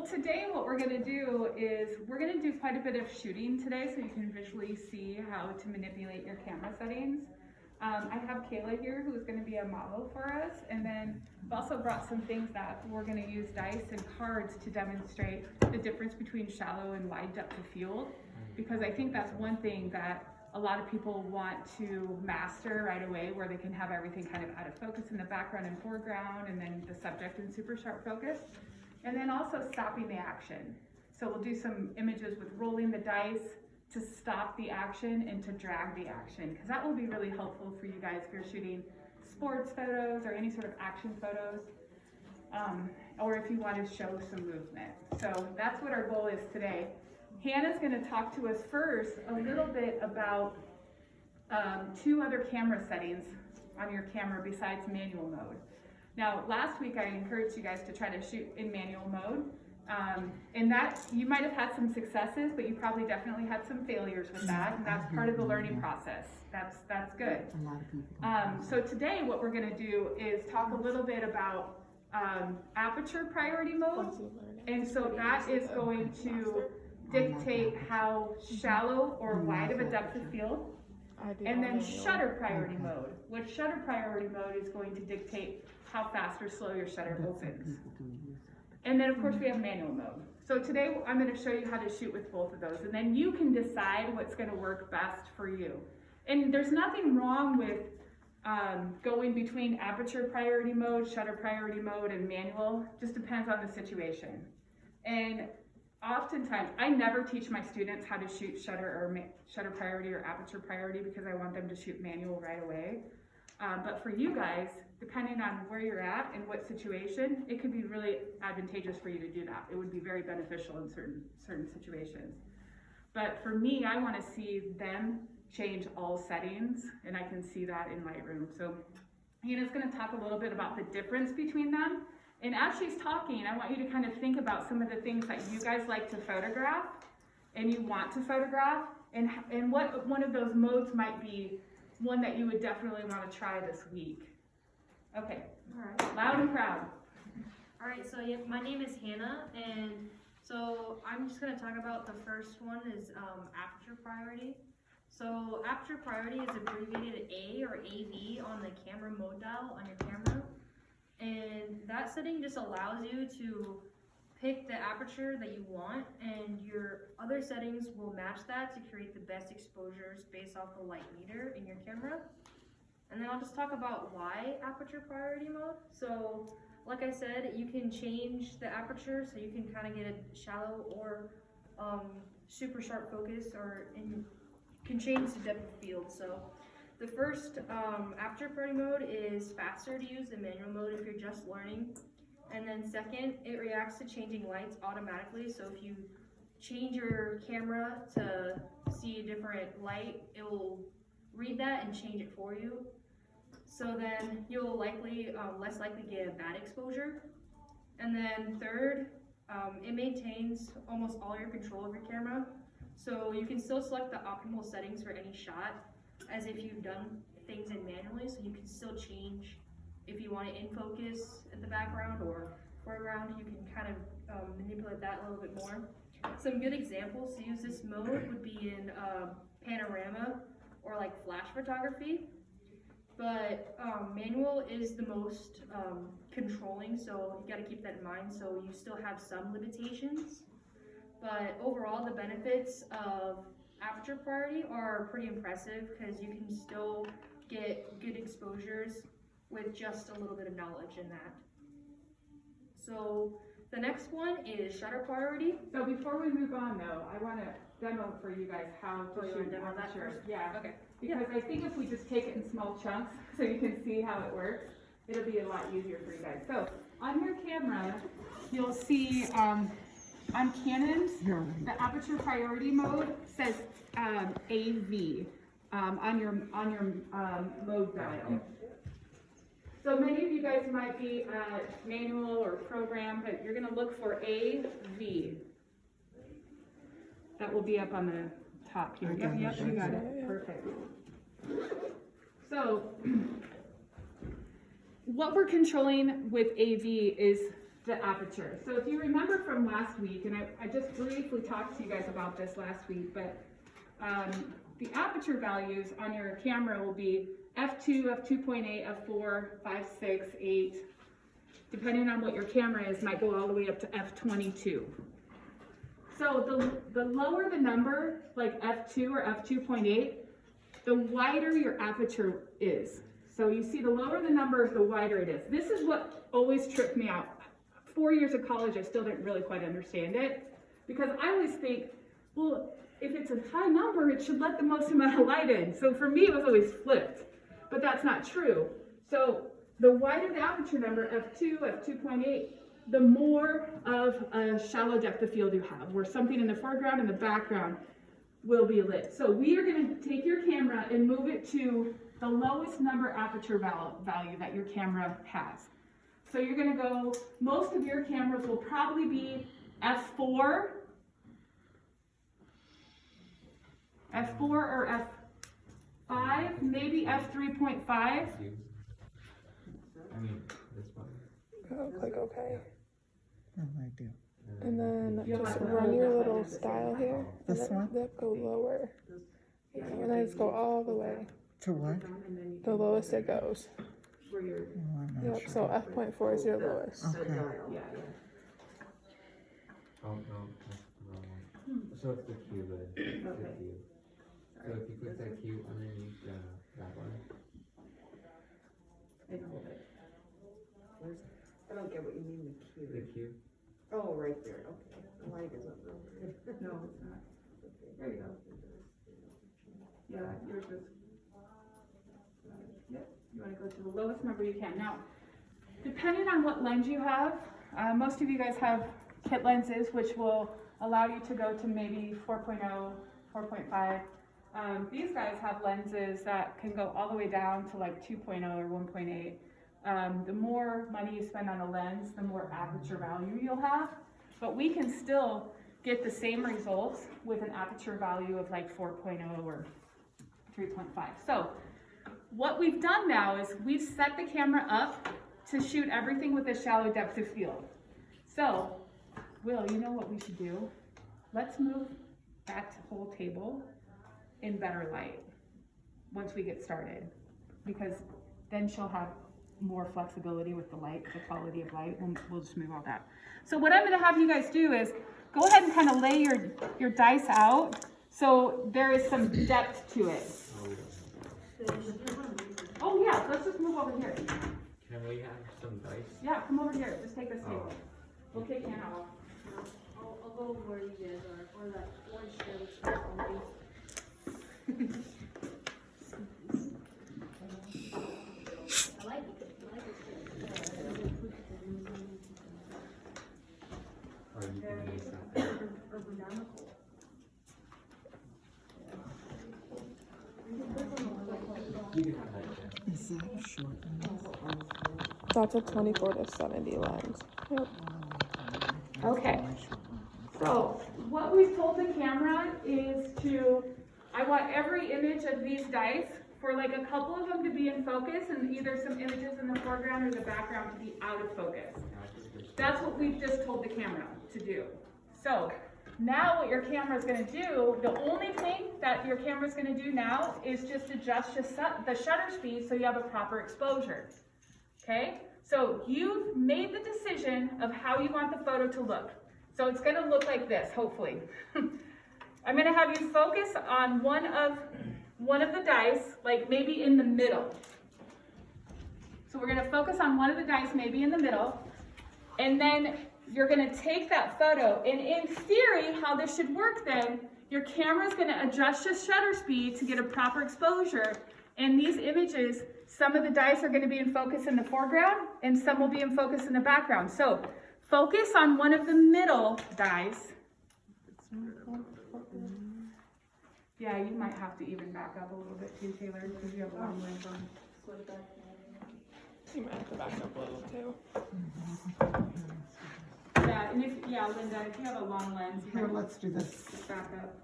today what we're going to do is we're going to do quite a bit of shooting today so you can visually see how to manipulate your camera settings. I have Kayla here who's going to be a model for us, and then I've also brought some things that we're going to use dice and cards to demonstrate the difference between shallow and wide depth of field, because I think that's one thing that a lot of people want to master right away, where they can have everything kind of out of focus in the background and foreground, and then the subject in super sharp focus. And then also stopping the action. So we'll do some images with rolling the dice to stop the action and to drag the action, because that will be really helpful for you guys if you're shooting sports photos or any sort of action photos, or if you want to show some movement. So that's what our goal is today. Hannah's going to talk to us first a little bit about two other camera settings on your camera besides manual mode. Now, last week I encouraged you guys to try to shoot in manual mode, and that you might have had some successes, but you probably definitely had some failures with that, and that's part of the learning process. That's good. So today what we're going to do is talk a little bit about aperture priority mode, and so that is going to dictate how shallow or wide of a depth of field. And then shutter priority mode, which shutter priority mode is going to dictate how fast or slow your shutter opens. And then of course we have manual mode. So today I'm going to show you how to shoot with both of those, and then you can decide what's going to work best for you. And there's nothing wrong with going between aperture priority mode, shutter priority mode, and manual. Just depends on the situation. And oftentimes, I never teach my students how to shoot shutter priority or aperture priority, because I want them to shoot manual right away. But for you guys, depending on where you're at and what situation, it could be really advantageous for you to do that. It would be very beneficial in certain situations. But for me, I want to see them change all settings, and I can see that in Lightroom. So Hannah's going to talk a little bit about the difference between them. And as she's talking, I want you to kind of think about some of the things that you guys like to photograph and you want to photograph, and what one of those modes might be one that you would definitely want to try this week. Okay, all right. Loud and proud. All right, so yeah, my name is Hannah, and so I'm just going to talk about the first one is aperture priority. So aperture priority is abbreviated A or AV on the camera mode dial on your camera. And that setting just allows you to pick the aperture that you want, and your other settings will match that to create the best exposures based off the light meter in your camera. And then I'll just talk about why aperture priority mode. So like I said, you can change the aperture, so you can kind of get a shallow or super sharp focus, or can change the depth of field. So the first aperture priority mode is faster to use than manual mode if you're just learning. And then second, it reacts to changing lights automatically. So if you change your camera to see a different light, it will read that and change it for you. So then you'll likely, less likely get a bad exposure. And then third, it maintains almost all your control of your camera. So you can still select the optimal settings for any shot, as if you've done things in manually, so you can still change if you want it in focus at the background or foreground. You can kind of manipulate that a little bit more. Some good examples to use this mode would be in panorama or like flash photography, but manual is the most controlling, so you got to keep that in mind. So you still have some limitations, but overall the benefits of aperture priority are pretty impressive, because you can still get good exposures with just a little bit of knowledge in that. So the next one is shutter priority. So before we move on though, I want to demo for you guys how to shoot demo that aperture. first? Yeah. Okay. Because I think if we just take it in small chunks so you can see how it works, it'll be a lot easier for you guys. So on your camera, you'll see on Canon's, the aperture priority mode says AV on your mode dial. So many of you guys might be manual or program, but you're going to look for AV. That will be up on the top here. Yep, you got it. Perfect. So what we're controlling with AV is the aperture. So if you remember from last week, and I just briefly talked to you guys about this last week, but the aperture values on your camera will be f2, f2.8, f4, 5, 6, 8, depending on what your camera is, might go all the way up to f22. So the lower the number, like f2 or f2.8, the wider your aperture is. So you see, the lower the number, the wider it is. This is what always tripped me out. 4 years of college, I still didn't really quite understand it, because I always think, well, if it's a high number, it should let the most amount of light in. So for me, it was always flipped, but that's not true. So the wider the aperture number, f2, f2.8, the more of a shallow depth of field you have, where something in the foreground and the background will be lit. So we are going to take your camera and move it to the lowest number aperture value that your camera has. So you're going to go, most of your cameras will probably be f4, or f5, maybe f3.5. I mean, this one. Oh, click OK. Oh, I do. And then You'll just have to run hold your that little under the style scale. here. And This then one? Yep, go lower. Yeah, and then just go all the way. To what? The lowest it goes. Where you're, Oh, I'm not Yep, sure. so f.4 is your lowest. Okay. yeah. Oh, no, that's the wrong one. So it's the cube, but it's the Okay. cube. So if you click that cube underneath that one. And hold it. I don't get what you mean with The cube. cube? Oh, right there, okay. The light is up there. No, it's not. There you go. Yeah, yours is. Yep, you want to go to the lowest number you can. Now, depending on what lens you have, most of you guys have kit lenses, which will allow you to go to maybe 4.0, 4.5. These guys have lenses that can go all the way down to like 2.0 or 1.8. The more money you spend on a lens, the more aperture value you'll have. But we can still get the same results with an aperture value of like 4.0 or 3.5. So what we've done now is we've set the camera up to shoot everything with a shallow depth of field. So, Will, you know what we should do? Let's move that whole table in better light once we get started, because then she'll have more flexibility with the light, the quality of light, and we'll just move all that. So what I'm going to have you guys do is go ahead and kind of lay your dice out so there is some depth to it. Oh yeah, let's just move over here. Can we have some dice? Yeah, come over here, just take this table. We'll take Hannah off. I'll go where you guys are, or that orange chair looks like only. I like it. Or you can use that. You can have that, yeah. Is that a short one? That's a 24 to 70 lens. Yep. Okay. So what we've told the camera is I want every image of these dice for like a couple of them to be in focus and either some images in the foreground or the background to be out of focus. That's what we've just told the camera to do. So now what your camera is going to do, the only thing that your camera is going to do now is just adjust the shutter speed so you have a proper exposure. Okay? So you've made the decision of how you want the photo to look. So it's going to look like this, hopefully. I'm going to have you focus on one of the dice, like maybe in the middle. So we're going to focus on one of the dice, maybe in the middle, and then you're going to take that photo. And in theory, how this should work then, your camera is going to adjust your shutter speed to get a proper exposure. And these images, some of the dice are going to be in focus in the foreground, and some will be in focus in the background. So focus on one of the middle dice. Yeah, you might have to even back up a little bit too, Taylor, because you have a long lens on. You might have to back up a little too. Yeah, and Linda, if you have a long lens, you Here, might let's do this. just back up.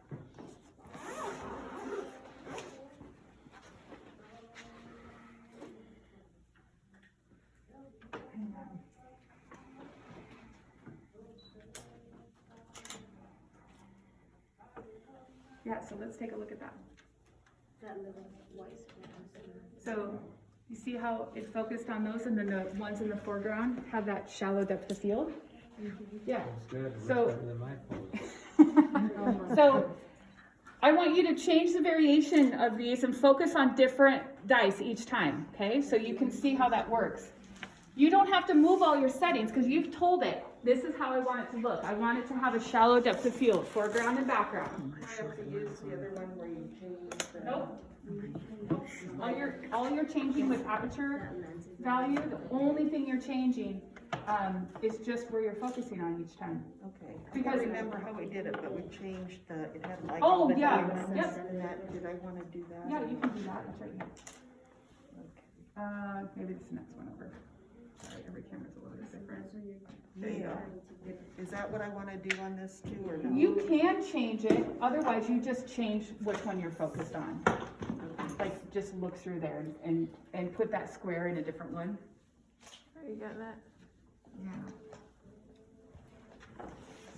Yeah, so let's take a look at that. That little white square. So you see how it focused on those, and then the ones in the foreground have that shallow depth of field? Yeah. That's good. Much So- better than my pose. So I want you to change the variation of these and focus on different dice each time, okay? So you can see how that works. You don't have to move all your settings because you've told it, this is how I want it to look. I want it to have a shallow depth of field, foreground and background. I have to use the other one where you change the. Nope. All you're changing with aperture value, the only thing you're changing is just where you're focusing on each time. Okay, I Because- can't remember how we did it, but we changed the, it had like. Oh, all the yeah, diamonds yep. And that, did I wanna do that? Yeah, you can do that, that's right here. Okay. Maybe this next one over. Sorry, every camera's a little bit different. There you go. Is that what I wanna do on this too, or no? You can change it, otherwise you just change which one you're focused on. Like, just look through there and put that square in a different one. Are you getting it? Yeah.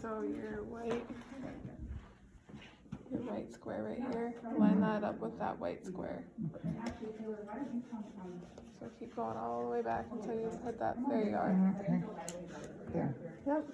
So your white square right here, line that up with that white square. Actually, Taylor, why don't you come from? So keep going all the way back until you hit that, there you are. Okay. There. Yep.